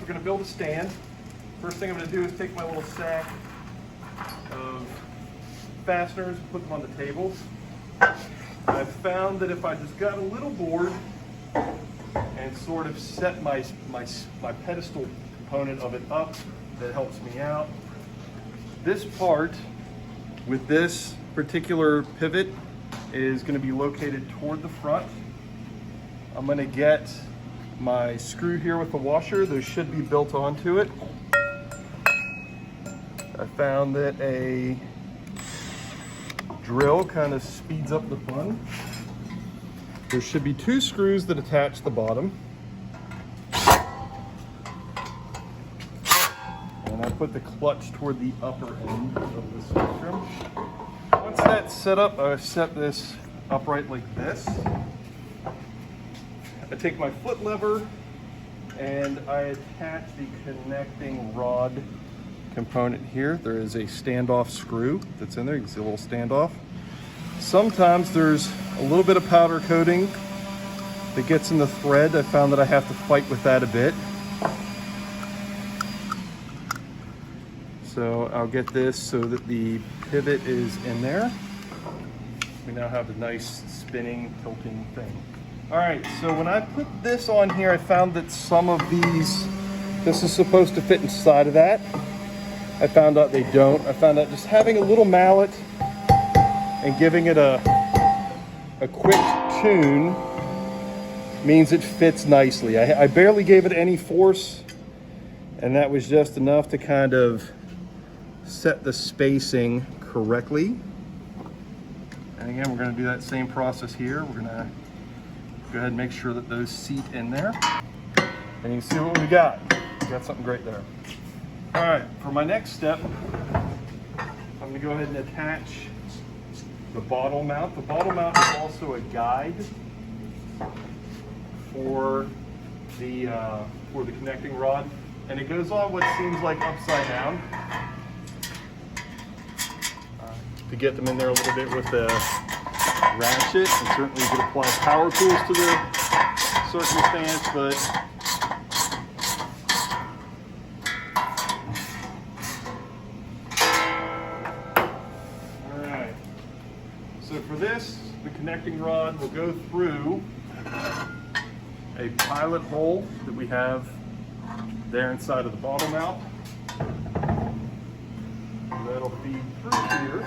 we're going to build a stand. First thing I'm going to do is take my little sack of fasteners and put them on the table. I've found that if I just got a little board and sort of set my pedestal component of it up, that helps me out. This part with this particular pivot is going to be located toward the front. I'm going to get my screw here with the washer. Those should be built onto it. I found that a drill kind of speeds up the fun. There should be 2 screws that attach the bottom. And I put the clutch toward the upper end of the spectrum. Once that's set up, I set this upright like this. I take my foot lever and I attach the connecting rod component here. There is a standoff screw that's in there. You can see a little standoff. Sometimes there's a little bit of powder coating that gets in the thread. I found that I have to fight with that a bit. So I'll get this so that the pivot is in there. We now have a nice spinning, tilting thing. All right, so when I put this on here, I found that some of these, this is supposed to fit inside of that. I found out they don't. I found out just having a little mallet and giving it a quick tune means it fits nicely. I barely gave it any force, and that was just enough to kind of set the spacing correctly. And again, we're going to do that same process here. We're going to go ahead and make sure that those seat in there. And you can see what we got. We got something great there. All right, for my next step, I'm going to go ahead and attach the bottle mount. The bottle mount is also a guide for the connecting rod, and it goes on what seems like upside down. To get them in there a little bit with the ratchet, and certainly you could apply power tools to the circumstance, but so for this, the connecting rod will go through a pilot hole that we have there inside of the bottle mount. That'll feed through here.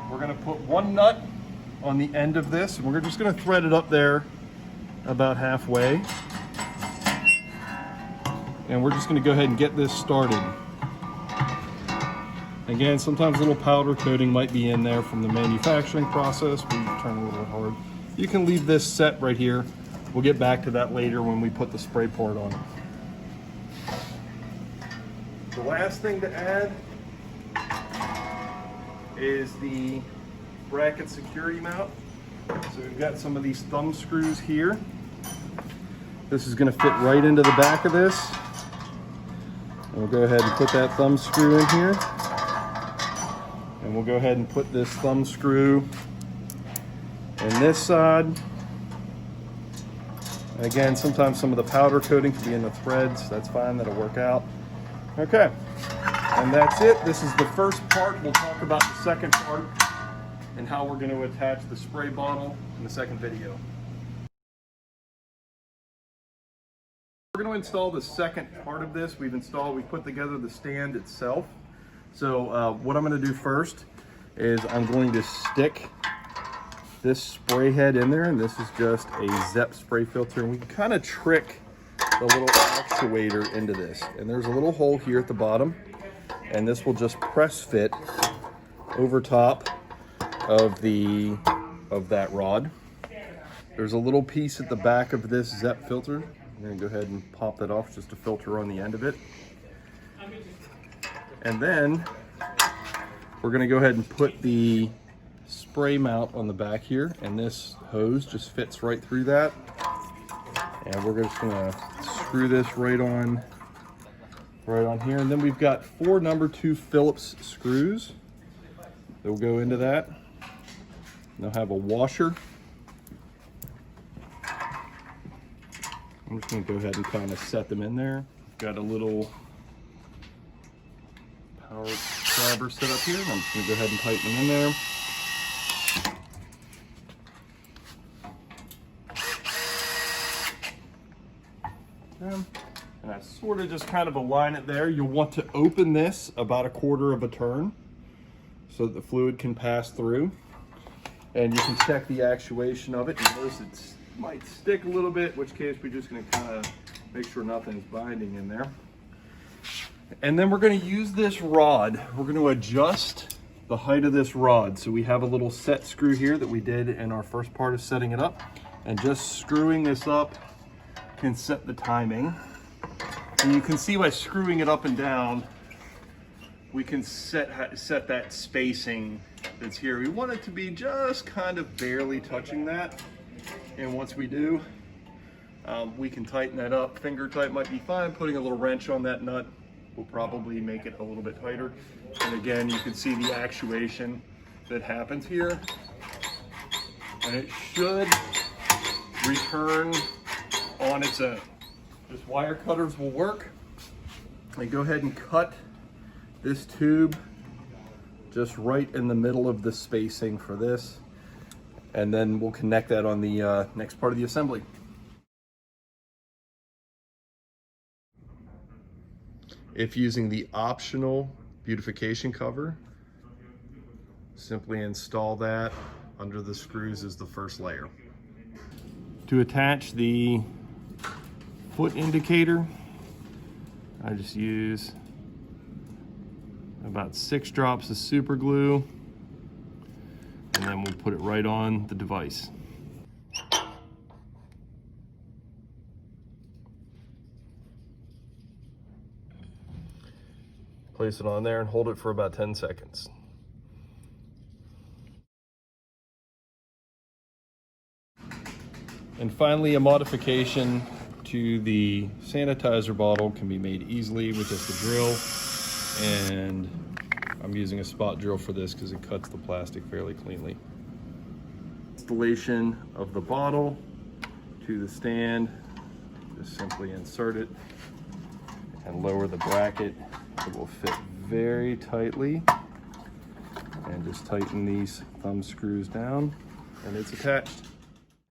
We're going to put one nut on the end of this, and we're just going to thread it up there about halfway. And we're just going to go ahead and get this started. Again, sometimes a little powder coating might be in there from the manufacturing process. We turn a little hard. You can leave this set right here. We'll get back to that later when we put the spray part on. The last thing to add is the bracket security mount. So we've got some of these thumb screws here. This is going to fit right into the back of this. And we'll go ahead and put that thumb screw in here. And we'll go ahead and put this thumb screw in this side. And again, sometimes some of the powder coating can be in the threads. That's fine, that'll work out. Okay, and that's it. This is the first part. We'll talk about the second part and how we're going to attach the spray bottle in the second video. We're going to install the second part of this. We put together the stand itself. So what I'm going to do first is I'm going to stick this spray head in there, and this is just a ZEP spray filter, and we can kind of trick the little actuator into this. And there's a little hole here at the bottom, and this will just press fit over top of that rod. There's a little piece at the back of this ZEP filter. I'm going to go ahead and pop that off, just a filter on the end of it. And then we're going to go ahead and put the spray mount on the back here, and this hose just fits right through that. And we're just going to screw this right on here. And then we've got 4 number 2 Phillips screws that will go into that. And they'll have a washer I'm just gonna go ahead and kind of set them in there. Got a little power grabber set up here. I'm just gonna go ahead and tighten them in there. And I sort of just kind of align it there. You'll want to open this about a quarter of a turn so that the fluid can pass through. And you can check the actuation of it. You notice it might stick a little bit, in which case we're just gonna kind of make sure nothing's binding in there. And then we're gonna use this rod. We're gonna adjust the height of this rod. So we have a little set screw here that we did in our first part of setting it up. And just screwing this up can set the timing. And you can see by screwing it up and down, we can set that spacing that's here. We want it to be just kind of barely touching that. And once we do, we can tighten that up. Finger tight might be fine. Putting a little wrench on that nut will probably make it a little bit tighter. And again, you can see the actuation that happens here. And it should return on its own. Just wire cutters will work. I go ahead and cut this tube just right in the middle of the spacing for this, and then we'll connect that on the next part of the assembly. If using the optional beautification cover, simply install that under the screws as the first layer. To attach the foot indicator, I just use about 6 drops of super glue, and then we'll put it right on the device. Place it on there and hold it for about 10 seconds. And finally, a modification to the sanitizer bottle can be made easily with just a drill. And I'm using a spot drill for this because it cuts the plastic fairly cleanly. Installation of the bottle to the stand. Just simply insert it and lower the bracket. It will fit very tightly. And just tighten these thumb screws down and it's attached.